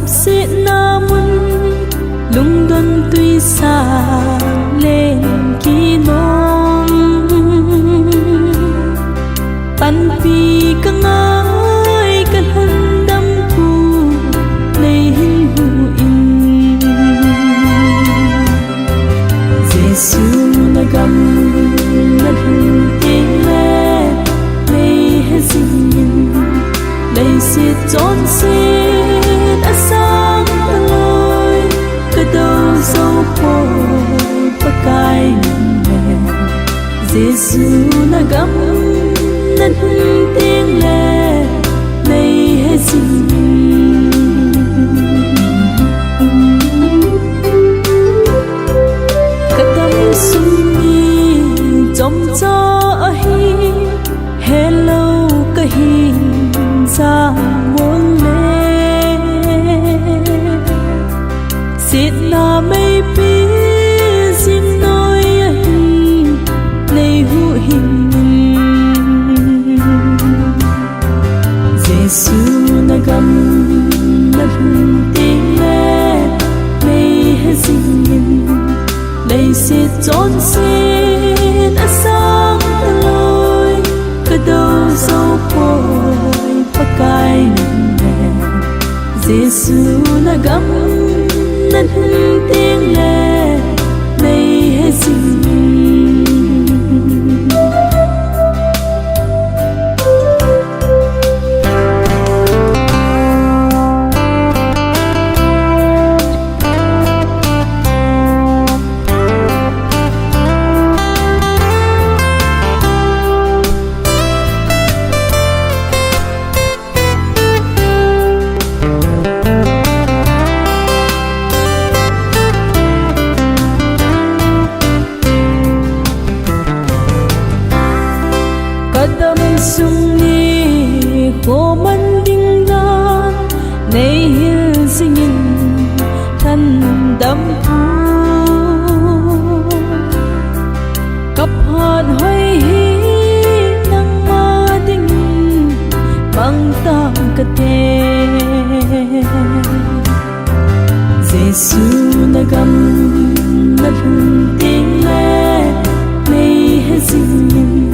sẽ namun lung đôn tuy xa lên kỳ nông pan pi ka ngai ka han dam ku nei hin hu in Giêsu na gam na hun tin le nei he zin lấy xiết trốn xiết đã sang lối cái đầu dấu phố pakai nè Giêsu na gam na tiếng lệ lấy hết gì cái tâm sung đi trong gió hi hello cái hình ra muốn lệ xiết na mây bi xin nói hình lấy hữu hình Giêsu na gam na hun tiếng lệ lấy hết gì lấy xiết trốn xiết đã sang lối cái đầu dấu phôi pakai nè Giêsu na gam na hun tiếng lệ lấy hết gì Kadam sung ni ko man ding dan nei hil singin than dam pu kap hat hoi hi nang ma ding mang tam ka te Giêsu na gam na hun tiếng lệ nei he singin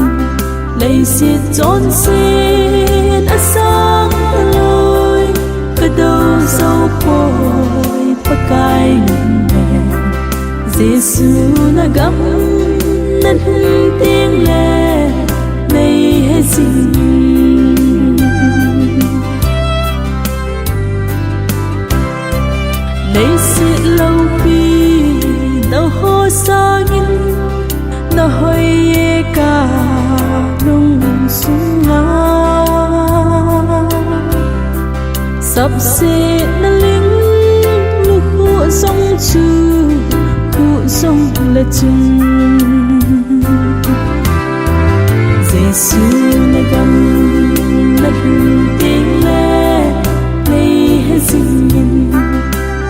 lấy xiết trốn xiết đã sang lối cái đầu dấu phôi pakai nè Giêsu na gam na hun tiếng lệ lấy hết gì lấy xiết lâu pi nào ho sa nghìn nào hơi ca nung sung nga sắp xếp na linh lu khu sông chu khu sông là chung Giêsu na gam na hun tiếng lệ lấy hết gì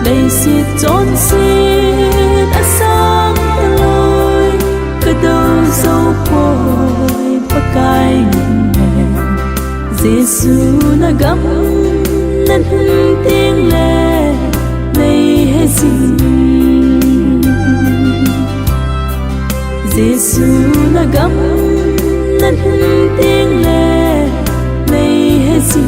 lấy xiết trốn xiết đã sang lối cái đầu dấu phôi pakai nè Giêsu na gam na hun tiếng lệ lấy hết gì Giêsu na gam na hun tiếng lệ lấy hết gì